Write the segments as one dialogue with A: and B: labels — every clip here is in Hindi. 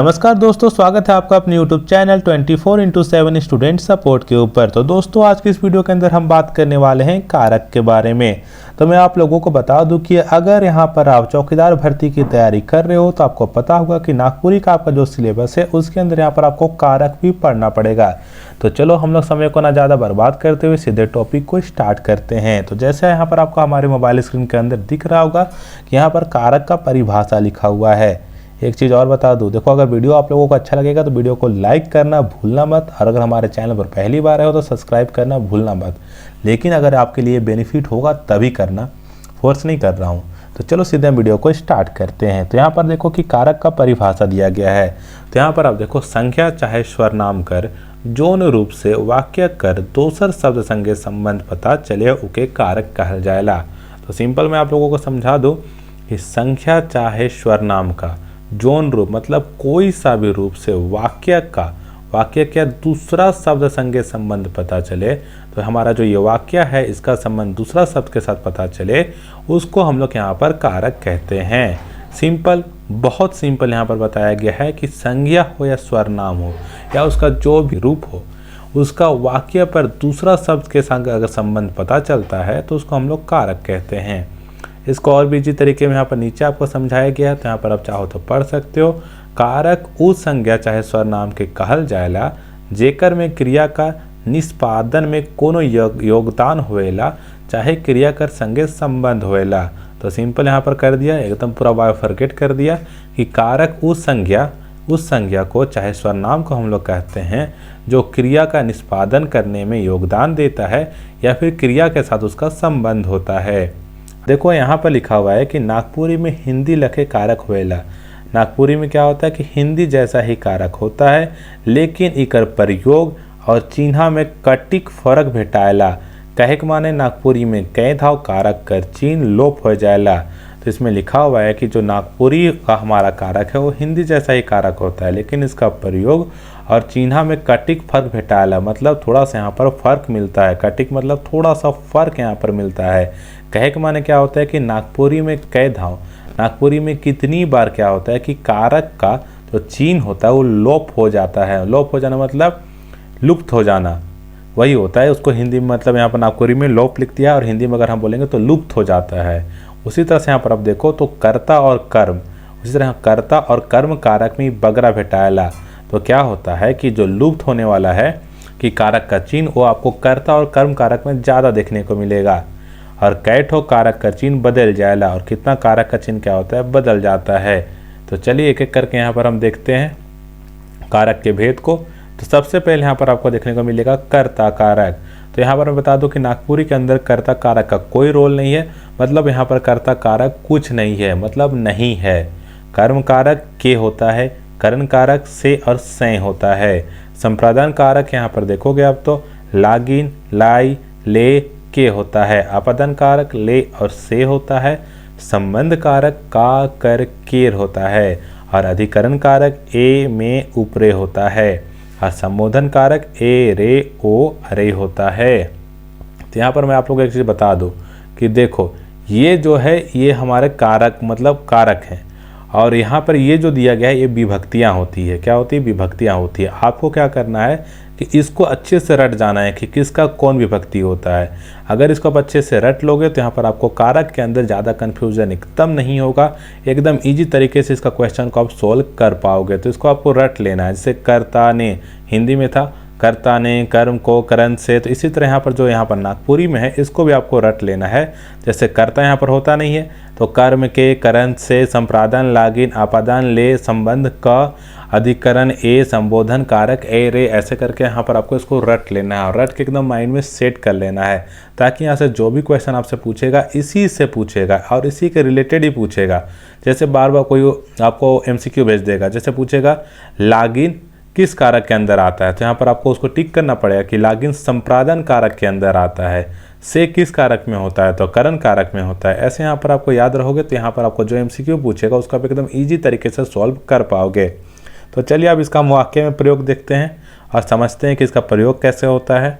A: नमस्कार दोस्तों, स्वागत है आपका अपने YouTube channel 24x7 student support के ऊपर। तो दोस्तों, आज की इस वीडियो के अंदर हम बात करने वाले हैं कारक के बारे में। तो मैं आप लोगों को बता दूं कि अगर यहां पर आप चौकीदार भर्ती की तैयारी कर रहे हो तो आपको पता होगा कि नागपुरी का आपका जो सिलेबस है उसके अंदर यहाँ पर आपको कारक भी पढ़ना पड़ेगा। तो चलो हम लोग समय को ना ज़्यादा बर्बाद करते हुए सीधे टॉपिक को स्टार्ट करते हैं। तो जैसे यहाँ पर आपको हमारे मोबाइल स्क्रीन के अंदर दिख रहा होगा कि यहाँ पर कारक का परिभाषा लिखा हुआ है। एक चीज़ और बता दूं, देखो अगर वीडियो आप लोगों को अच्छा लगेगा तो वीडियो को लाइक करना भूलना मत, और अगर हमारे चैनल पर पहली बार आए हो तो सब्सक्राइब करना भूलना मत। लेकिन अगर आपके लिए बेनिफिट होगा तभी करना, फोर्स नहीं कर रहा हूँ। तो चलो सीधे वीडियो को स्टार्ट करते हैं। तो यहाँ पर देखो कि कारक का परिभाषा दिया गया है। तो यहाँ पर आप देखो, संख्या चाहे स्वरनाम कर जौन रूप से वाक्य कर दोसर शब्द संगे संबंध पता चले उके कारक कहल जाएला। तो सिंपल मैं आप लोगों को समझा दूँ कि संख्या चाहे स्वरनाम का जौन रूप मतलब कोई सा भी रूप से वाक्य का दूसरा शब्द संगे संबंध पता चले, तो हमारा जो ये वाक्य है इसका संबंध दूसरा शब्द के साथ पता चले, उसको हम लोग यहाँ पर कारक कहते हैं। सिंपल, बहुत सिंपल यहाँ पर बताया गया है कि संज्ञा हो या स्वरनाम हो या उसका जो भी रूप हो, उसका वाक्य पर दूसरा शब्द के संग अगर संबंध पता चलता है तो उसको हम लोग कारक कहते हैं। इसको और भी इसी तरीके में यहाँ पर नीचे आपको समझाया गया है, तो यहाँ पर आप चाहो तो पढ़ सकते हो। कारक उस संज्ञा चाहे स्वरनाम के कहल जाएला जेकर में क्रिया का निष्पादन में कोनो योगदान होएला चाहे क्रिया कर संगे संबंध होएला। तो सिंपल यहाँ पर कर दिया, एकदम पूरा बायोफर्केट कर दिया कि कारक उस संज्ञा को चाहे स्वरनाम को हम लोग कहते हैं जो क्रिया का निष्पादन करने में योगदान देता है या फिर क्रिया के साथ उसका संबंध होता है। देखो यहाँ पर लिखा हुआ है कि नागपुरी में हिंदी लखे कारक होएला। नागपुरी में क्या होता है कि हिंदी जैसा ही कारक होता है, लेकिन इकर प्रयोग और चिन्हा में कटिक फर्क भेटाएला। कहे के माने नागपुरी में कई धाव कारक कर चिन्ह लोप हो जाएला। तो इसमें लिखा हुआ है कि जो नागपुरी का हमारा कारक है वो हिंदी जैसा ही कारक होता है, लेकिन इसका प्रयोग और चिन्हा में कटिक फर्क भेटाएला, मतलब थोड़ा सा यहाँ पर फर्क मिलता है। कटिक मतलब थोड़ा सा फर्क यहाँ पर मिलता है। कहे के माने क्या होता है कि नागपुरी में कई धाव, नागपुरी में कितनी बार क्या होता है कि कारक का जो चिन्ह होता है वो लोप हो जाता है। लोप हो जाना मतलब लुप्त हो जाना, वही होता है। उसको हिंदी में मतलब यहाँ पर नागपुरी में लोप लिख दिया और हिंदी में अगर हम बोलेंगे तो लुप्त हो जाता है। उसी तरह से यहाँ पर आप देखो तो कर्ता और कर्म, उसी तरह कर्ता और कर्म कारक में बगरा भेटाएला। तो क्या होता है कि जो लुप्त होने वाला है कि कारक का चिन्ह वो आपको कर्ता और कर्म कारक में ज़्यादा देखने को मिलेगा, और कई ठो कारक का चिन्ह बदल जाएगा, और कितना कारक का चिन्ह क्या होता है बदल जाता है। तो चलिए एक एक करके यहाँ पर हम देखते हैं कारक के भेद को। तो सबसे पहले यहाँ पर आपको देखने को मिलेगा कर्ता कारक। तो यहाँ पर मैं बता दूं कि नागपुरी के अंदर कर्ता कारक का कोई रोल नहीं है, मतलब यहाँ पर कर्ता कारक कुछ नहीं है, मतलब नहीं है। कर्म कारक के होता है, करण कारक से और से होता है। संप्रदान कारक यहाँ पर देखोगे आप तो लागिन लाई ले के होता है। आपादन कारक ले और से होता है। संबंध कारक का कर केर होता है, और अधिकरण कारक ए में ऊपरे होता है, और संबोधन कारक ए रे ओ अरे होता है। तो यहाँ पर मैं आप लोगों को एक चीज़ बता दूँ कि देखो ये जो है ये हमारे कारक मतलब कारक हैं, और यहाँ पर ये जो दिया गया है ये विभक्तियाँ होती है। क्या होती है? विभक्तियाँ होती है। आपको क्या करना है कि इसको अच्छे से रट जाना है कि किसका कौन विभक्ति होता है। अगर इसको आप अच्छे से रट लोगे तो यहाँ पर आपको कारक के अंदर ज़्यादा कन्फ्यूजन एकदम नहीं होगा, एकदम इजी तरीके से इसका क्वेश्चन को आप सोल्व कर पाओगे। तो इसको आपको रट लेना है। जैसे कर्ता ने हिंदी में था कर्ता ने कर्म को करण से, तो इसी तरह यहाँ पर जो यहाँ पर नागपुरी में है इसको भी आपको रट लेना है। जैसे कर्ता यहाँ पर होता नहीं है तो कर्म के करण से संप्रादन लागिन आपादान ले संबंध का अधिकरण ए संबोधन कारक ए रे, ऐसे करके यहाँ पर आपको इसको रट लेना है, और रट के एकदम माइंड में सेट कर लेना है, ताकि यहाँ से जो भी क्वेश्चन आपसे पूछेगा इसी से पूछेगा और इसी के रिलेटेड ही पूछेगा। जैसे बार बार कोई आपको एमसीक्यू भेज देगा, जैसे पूछेगा लागिन किस कारक के अंदर आता है, तो यहाँ पर आपको उसको टिक करना पड़ेगा कि लागिन संप्रादन कारक के अंदर आता है। से किस कारक में होता है, तो करण कारक में होता है। ऐसे यहाँ पर आपको याद रहोगे तो यहाँ पर आपको जो एमसीक्यू पूछेगा उसको आप एकदम ईजी तरीके से सॉल्व कर पाओगे। तो चलिए अब इसका वाक्य में प्रयोग देखते हैं और समझते हैं कि इसका प्रयोग कैसे होता है।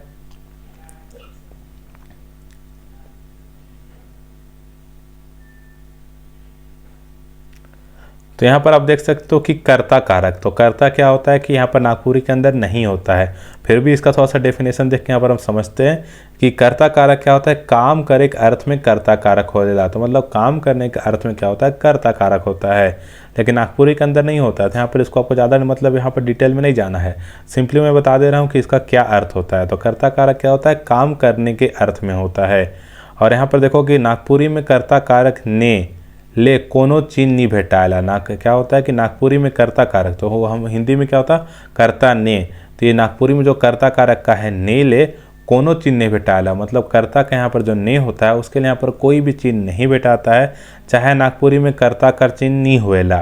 A: तो यहाँ पर आप देख सकते हो कि कर्ता कारक, तो कर्ता क्या होता है कि यहाँ पर नागपुरी के अंदर नहीं होता है। फिर भी इसका थोड़ा सा डेफिनेशन देख के यहाँ पर हम समझते हैं कि कर्ता कारक क्या होता है, काम करे के अर्थ में कर्ता कारक हो जाता, तो मतलब काम करने के अर्थ में क्या होता है, कर्ता कारक होता है, लेकिन नागपुरी के अंदर नहीं होता है। तो यहाँ पर इसको आपको ज़्यादा मतलब यहाँ पर डिटेल में नहीं जाना है, सिंपली मैं बता दे रहा हूँ कि इसका क्या अर्थ होता है। तो कर्ता कारक क्या होता है, काम करने के अर्थ में होता है। और यहाँ पर देखो कि नागपुरी में कर्ता कारक ने ले कोनो चिन्ह नहीं भेटाएला, ना क्या होता है कि नागपुरी में कर्ता कारक, तो हम हिंदी में क्या होता है कर्ता ने, तो ये नागपुरी में जो कर्ता कारक का है ने ले कोनो चिन्ह नहीं भेटाएला, मतलब कर्ता का यहाँ पर जो ने होता है उसके लिए यहाँ पर कोई भी चिन्ह नहीं भेटाता है, चाहे नागपुरी में कर्ता का चिन्ह नहीं हुएला।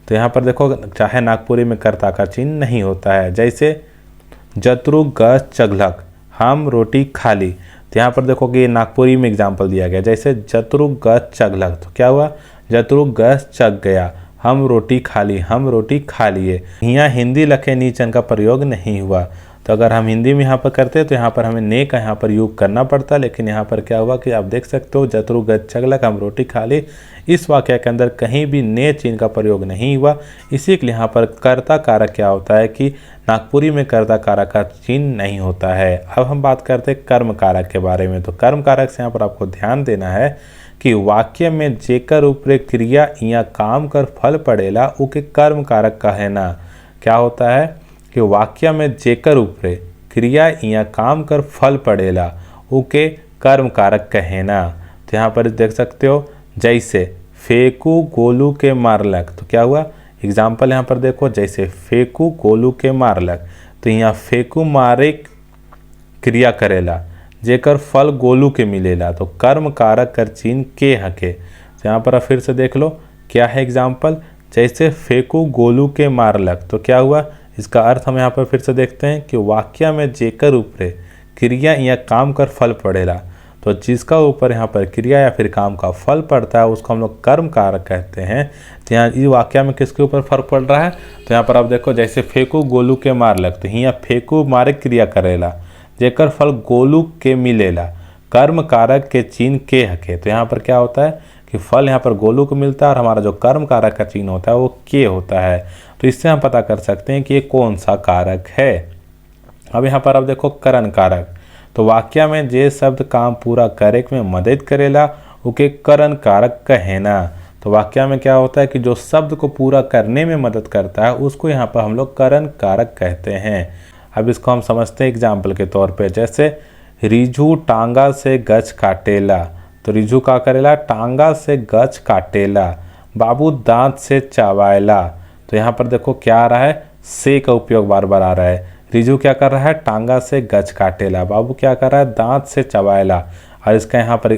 A: तो यहाँ पर देखो चाहे नागपुरी में कर्ता का चिन्ह नहीं होता है। जैसे जतरू गस चगलक हम रोटी खा ली, तो यहाँ पर देखो कि ये नागपुरी में एग्जाम्पल दिया गया। जैसे जतरू गस चगलक, तो क्या हुआ, जतरू गस चग गया, हम रोटी खा ली, हम रोटी खा लिए। यहाँ हिंदी लखे नीचन का प्रयोग नहीं हुआ, तो अगर हम हिंदी में यहाँ पर करते तो यहाँ पर हमें ने का यहाँ पर योग करना पड़ता, लेकिन यहाँ पर क्या हुआ कि आप देख सकते हो जतरू गस चगलक हम रोटी खा ली, इस वाक्य के अंदर कहीं भी ने चिन्ह का प्रयोग नहीं हुआ। इसी के लिए यहाँ पर कर्ता कारक क्या होता है कि नागपुरी में कर्ता कारक का चिन्ह नहीं होता है। अब हम बात करते हैं कर्म कारक के बारे में। तो कर्म कारक से यहाँ पर आपको ध्यान देना है कि वाक्य में जेकर ऊपरे क्रिया या काम कर फल पड़ेला उके कर्म कारक कहेना। क्या होता है कि वाक्य में जेकर ऊपरे क्रिया या काम कर फल पड़ेला उके कर्म कारक कहेना। तो यहाँ पर देख सकते हो जैसे फेंकू गोलू के मारलक, तो क्या हुआ, एग्जाम्पल यहाँ पर देखो, जैसे फेंकू गोलू के मारलक, तो यहाँ फेंकू मारे क्रिया करेला जेकर फल गोलू के मिलेला, तो कर्म कारक कर चिन्ह के हके। तो यहाँ पर फिर से देख लो क्या है एग्जाम्पल, जैसे फेंकू गोलू के मारलक, तो क्या हुआ, इसका अर्थ हम यहाँ पर फिर से देखते हैं कि वाक्य में जेकर ऊपरे क्रिया या काम कर फल पड़ेला, तो जिसका ऊपर यहाँ पर क्रिया या फिर काम का फल पड़ता है उसको हम लोग कर्म कारक कहते हैं। तो यहाँ इस वाक्य में किसके ऊपर फर्क पड़ रहा है, तो यहाँ पर आप देखो जैसे फेंकू गोलू के मारलक, तो यहाँ फेंकू मारे क्रिया करेला जेकर फल गोलू के मिलेला, कर्म कारक के चिन्ह के हके। तो यहाँ पर क्या होता है कि फल यहाँ पर गोलू को मिलता है और हमारा जो कर्म कारक का चिन्ह होता है वो के होता है। तो इससे हम पता कर सकते हैं कि ये कौन सा कारक है। अब यहाँ पर आप देखो करण कारक, तो वाक्य में जे शब्द काम पूरा करे में मदद करेला उके करण कारक कहेना। तो वाक्य में क्या होता है कि जो शब्द को पूरा करने में मदद करता है उसको यहाँ पर हम लोग करण कारक कहते हैं। अब इसको हम समझते हैं एग्जाम्पल के तौर पे, जैसे रिझू टांगा से गच काटेला, तो रिझू का करेला टांगा से गच काटेला, बाबू दांत से चबाएला। तो यहाँ पर देखो क्या आ रहा है, से का उपयोग बार बार आ रहा है। रिझू क्या कर रहा है, टांगा से गच काटेला, बाबू क्या कर रहा है, दांत से चबाएला। और इसका यहाँ पर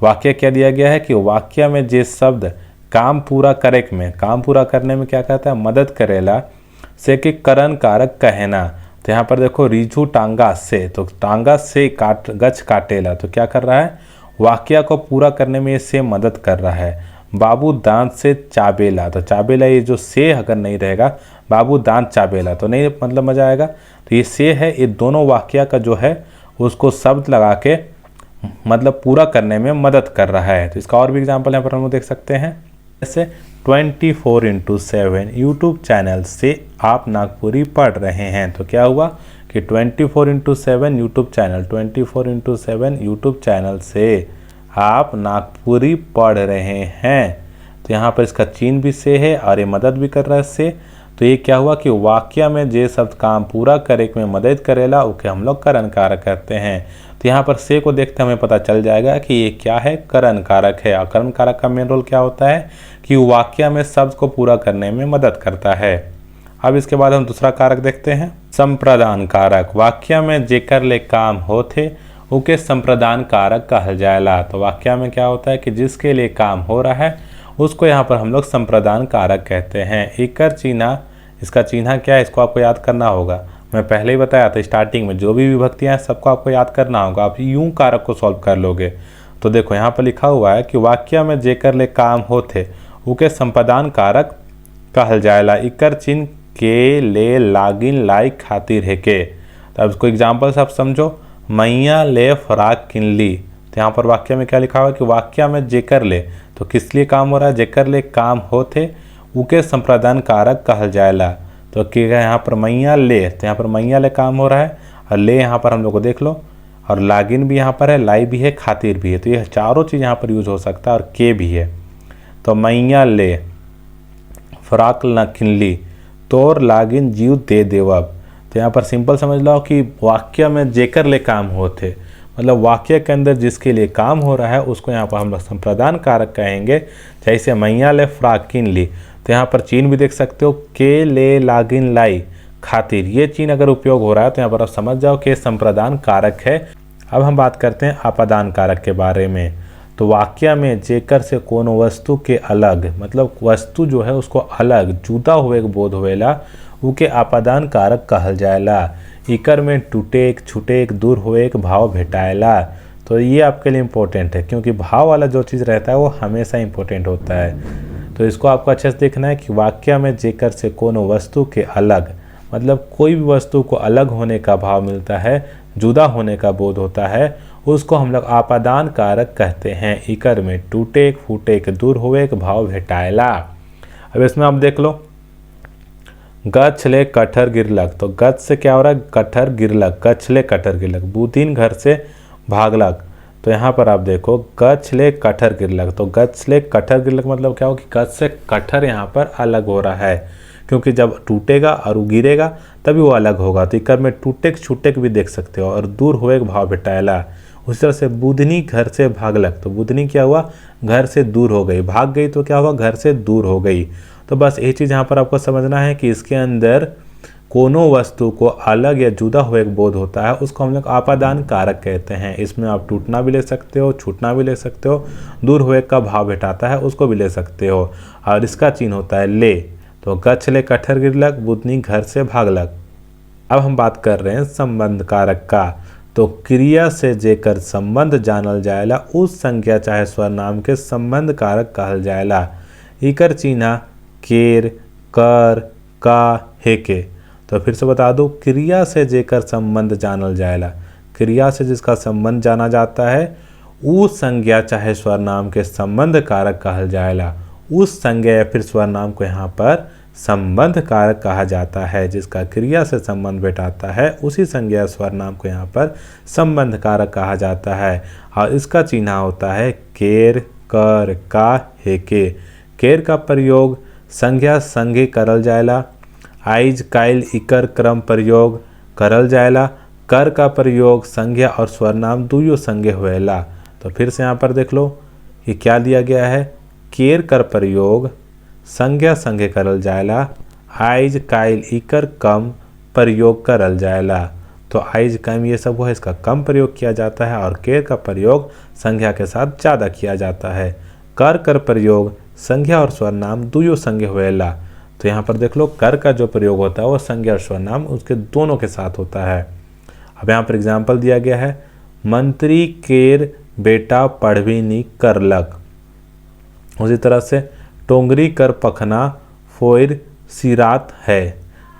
A: वाक्य क्या दिया गया है कि वाक्य में जे शब्द काम पूरा करे में, काम पूरा करने में क्या कहता है, मदद करेला, से कि करण कारक कहना। तो यहाँ पर देखो रिझू टांगा से, तो टांगा से गच काटेला, तो क्या कर रहा है, वाक्य को पूरा करने में से मदद कर रहा है। बाबू दांत से चाबेला, तो चाबेला ये जो से अगर नहीं रहेगा, बाबू दांत चाबेला, तो नहीं मतलब मजा आएगा। तो ये से है, ये दोनों वाक्य का जो है उसको शब्द लगा के मतलब पूरा करने में मदद कर रहा है। तो इसका और भी एग्जाम्पल यहाँ पर हम देख सकते हैं, जैसे 24/7 यूट्यूब चैनल से आप नागपुरी पढ़ रहे हैं। तो क्या हुआ कि 24/7 यूट्यूब चैनल, 24/7 यूट्यूब चैनल से आप नागपुरी पढ़ रहे हैं। तो यहाँ पर इसका चिन्ह भी से है और ये मदद भी कर रहा है से। तो ये क्या हुआ कि वाक्य में जे शब्द काम पूरा करे में मदद करेला उके हम लोग करण कारक कहते हैं। तो यहाँ पर से को देखते हमें पता चल जाएगा कि ये क्या है, करण कारक है। और करण कारक का मेन रोल क्या होता है कि वाक्य में शब्द को पूरा करने में मदद करता है। अब इसके बाद हम दूसरा कारक देखते हैं, संप्रदान कारक। वाक्य में जेकर ले काम होथे उके संप्रदान कारक कहल जाएला। तो वाक्य में क्या होता है कि जिसके लिए काम हो रहा है उसको यहाँ पर हम लोग संप्रदान कारक कहते हैं। एकर चिन्ह, इसका चिन्ह क्या है, इसको आपको याद करना होगा। मैं पहले ही बताया था स्टार्टिंग में, जो भी विभक्तियाँ हैं सबको आपको याद करना होगा। आप यूं कारक को सॉल्व कर लोगे। तो देखो यहाँ पर लिखा हुआ है कि वाक्य में जेकर ले काम होथे उके संप्रदान कारक कहल जाएला। इकर चिन्ह के ले लागिन लाइक खातिर है के। तो अब इसको एग्जाम्पल से आप समझो, मैया ले फराक किनली। तो यहाँ पर वाक्य में क्या लिखा हुआ है कि वाक्य में जेकर ले, तो किस लिए काम हो रहा है, जेकर ले काम होथे उके संप्रदान कारक कहल जाएला। तो क्या यहाँ पर मैया ले, तो यहाँ पर मैया ले काम हो रहा है, और ले यहाँ पर हम लोग को देख लो, और लागिन भी यहाँ पर है, लाई भी है, खातिर भी है। तो ये चारों चीज़ यहाँ पर यूज हो सकता है, और के भी है। तो मैया ले फ्राक न किनली तोर लागिन जीव दे देवब। तो यहाँ पर सिंपल समझ लो कि वाक्य में जेकर ले काम होते, मतलब वाक्य के अंदर जिसके लिए काम हो रहा है उसको यहाँ पर हम लोग संप्रदान कारक कहेंगे। जैसे मैया ले फ्राक किन ली, तो यहाँ पर चीन भी देख सकते हो, के ले लागिन लाई खातिर, ये चीन अगर उपयोग हो रहा है तो यहाँ पर आप समझ जाओ कि संप्रदान कारक है। अब हम बात करते हैं आपादान कारक के बारे में। तो वाक्य में जेकर से कोनो वस्तु के अलग, मतलब वस्तु जो है उसको अलग जुदा हुए बोध होवेला, उके आपादान कारक कहल जाएला। इकर में टूटेक छुटेक दूर होएक भाव भेटाएला। तो ये आपके लिए इम्पोर्टेंट है, क्योंकि भाव वाला जो चीज़ रहता है वो हमेशा इम्पोर्टेंट होता है। तो इसको आपको अच्छे से देखना है कि वाक्य में जेकर से कोनो वस्तु के अलग, मतलब कोई भी वस्तु को अलग होने का भाव मिलता है, जुदा होने का बोध होता है, उसको हम लोग आपादान कारक कहते हैं। इकर में टूटेक फूटेक दूर होएक भाव भेटाएला। अब इसमें आप देख लो, गच्छले कठर गिरलक, तो गच्छ से क्या हो रहा है, कठर गिरलक, गच्छले कठर गिरलक। बुतिन घर से भागलक, तो यहाँ पर आप देखो गच्छले कठर गिरलक, तो गच्छले कठर गिरलक मतलब क्या हो कि गच्छ से कठर यहाँ पर अलग हो रहा है, क्योंकि जब टूटेगा और वो गिरेगा तभी वो अलग होगा। तो इकर में टूटेक छूटेक भी देख सकते हो, और दूर होएक भाव भेटाएला। उसी तरह से बुधनी घर से भागलक, तो बुधनी क्या हुआ, घर से दूर हो गई, भाग गई तो क्या हुआ, घर से दूर हो गई। तो बस ये चीज़ यहाँ पर आपको समझना है कि इसके अंदर कोनो वस्तु को अलग या जुदा हुए एक बोध होता है, उसको हम लोग आपादान कारक कहते हैं। इसमें आप टूटना भी ले सकते हो, छूटना भी ले सकते हो, दूर हुए का भाव भेटाता है उसको भी ले सकते हो। और इसका चिन्ह होता है ले, तो गच्छ ले कठर गिरलक, बुधनी घर से भागलक। अब हम बात कर रहे हैं संबंध कारक का। तो क्रिया से जेकर संबंध जानल जाएला, उस संज्ञा चाहे स्वरनाम के संबंध कारक कहल जाएला। इकर चिन्ह केर, कर, का, हेके। तो फिर से बता दो, क्रिया से जेकर संबंध जानल जाएला, क्रिया से जिसका संबंध जाना जाता है, उस संज्ञा चाहे स्वरनाम के संबंध कारक कहल जाएला। उस संज्ञा या फिर स्वरनाम को यहाँ पर संबंध कारक कहा जाता है। जिसका क्रिया से संबंध बैठाता है उसी संज्ञा स्वरनाम को यहाँ पर संबंध कारक कहा जाता है। और इसका चिन्ह होता है केर, कर, का, हेके। केर का प्रयोग संज्ञा संगे करल जाएला, आइज काइल इकर क्रम प्रयोग करल जाएला। कर का प्रयोग संज्ञा और स्वरनाम दुयो संगे होएला। तो फिर से यहाँ पर देख लो, ये क्या दिया गया है, केर कर प्रयोग संज्ञा संगे करल जाएला, आइज काइल इकर कम प्रयोग करल जाएला। तो आइज कम ये सब हुआ, इसका कम प्रयोग किया जाता है, और केर का प्रयोग संज्ञा के साथ ज़्यादा किया जाता है। कर कर प्रयोग संज्ञा और स्वरनाम दुयो संगे होएला। तो यहाँ पर देख लो, कर का जो प्रयोग होता है वो संज्ञा और स्वरनाम उसके दोनों के साथ होता है। अब यहाँ पर एग्जाम्पल दिया गया है, मंत्री केर बेटा पढ़वी नी करलक। उसी तरह से टोंगरी कर पखना फोर सिरात है।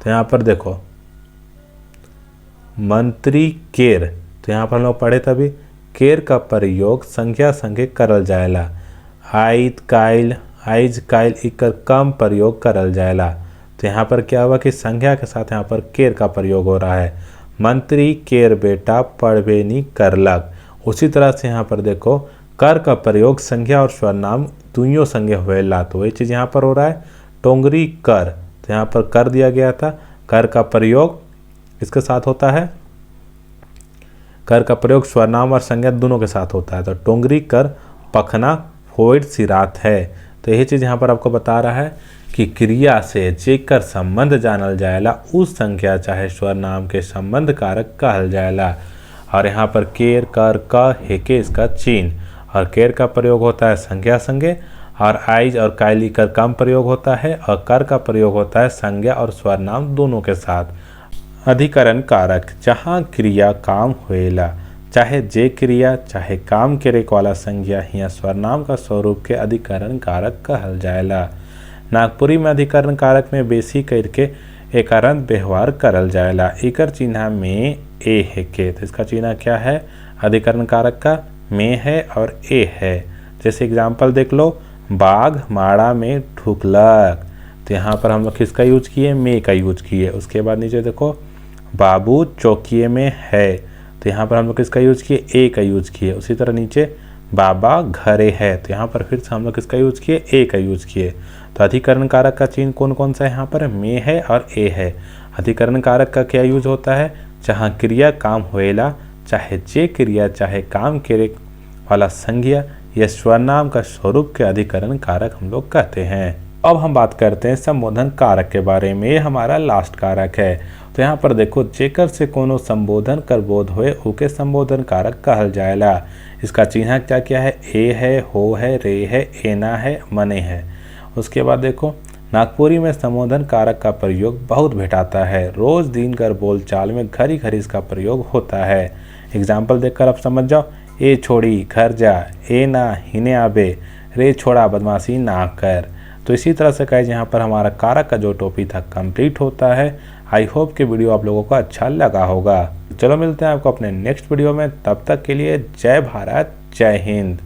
A: तो यहाँ पर देखो, मंत्री केर, तो यहाँ पर हम लोग पढ़े तभी, केर का प्रयोग संज्ञा संगे करल जाएला, आइज काइल इकर कम प्रयोग करल जाएला। तो यहाँ पर क्या हुआ कि संज्ञा के साथ यहाँ पर केर का प्रयोग हो रहा है, मंत्री केर बेटा पढ़वे नी करलक। उसी तरह से यहाँ पर देखो, कर का प्रयोग संज्ञा और स्वरनाम दुइयों संगे होएला। तो वही चीज़ यहाँ पर हो रहा है, टोंगरी कर, तो यहाँ पर कर दिया गया था, कर का प्रयोग इसके साथ होता है, कर का प्रयोग स्वरनाम और संज्ञा दोनों के साथ होता है। तो टोंगरी कर पखना फोर सिरात है। तो यही चीज़ यहाँ पर आपको बता रहा है कि क्रिया से जेकर संबंध जानल जाएला, उस संख्या चाहे स्वरनाम के संबंध कारक कहल जाएला। और यहाँ पर केर, कर, का, हेके इसका चिन्ह, और केर का प्रयोग होता है संज्ञा संगे, और आइज और काइली कर कम प्रयोग होता है, और कर का प्रयोग होता है संज्ञा और स्वरनाम दोनों के साथ। अधिकरण कारक, जहाँ क्रिया काम होएला, चाहे जे क्रिया चाहे काम करे वाला संज्ञा या स्वरनाम का स्वरूप के अधिकरण कारक कहल जाएला। नागपुरी में अधिकरण कारक में बेसी करके एकांत व्यवहार करल जाएला। एकर चिन्ह में ए है के, तो इसका चिन्ह क्या है, अधिकरण कारक का में है और ए है। जैसे एग्जाम्पल देख लो, बाघ माड़ा में ढुकलक, तो यहाँ पर हम लोग किसका यूज किए, में का यूज किए। उसके बाद नीचे देखो बाबू चौकिए में है, तो यहाँ पर हम लोग किसका यूज किए, ए का यूज किए। उसी तरह नीचे बाबा घरे है, तो यहाँ पर फिर से हम लोग किसका यूज किए, ए का यूज किए। तो अधिकरण कारक का चिन्ह कौन कौन सा है, यहाँ पर में है और ए है। अधिकरण कारक का क्या यूज होता है, जहाँ क्रिया काम होएला, चाहे जे क्रिया चाहे काम करे वाला संज्ञा या स्वरनाम का स्वरूप के अधिकरण कारक हम लोग कहते हैं। अब हम बात करते हैं संबोधन कारक के बारे में। ये हमारा लास्ट कारक है। तो यहाँ पर देखो जेकर से कोनो संबोधन कर बोध होए ओके संबोधन कारक कहल जाएला। इसका चिन्ह क्या क्या है, ए है, हो है, रे है, एना है, मने है। उसके बाद देखो नागपुरी में संबोधन कारक का प्रयोग बहुत भेटाता है। रोज दिन कर बोलचाल में घड़ी घड़ी इसका प्रयोग होता है। एग्जाम्पल देखकर आप समझ जाओ, ए छोड़ी घर जा, ए ना हिने आबे, रे छोड़ा बदमाशी ना कर। तो इसी तरह से गाइस यहाँ पर हमारा कारक का जो टॉपिक था कंप्लीट होता है। आई होप कि वीडियो आप लोगों को अच्छा लगा होगा। चलो मिलते हैं आपको अपने नेक्स्ट वीडियो में, तब तक के लिए जय भारत, जय हिंद।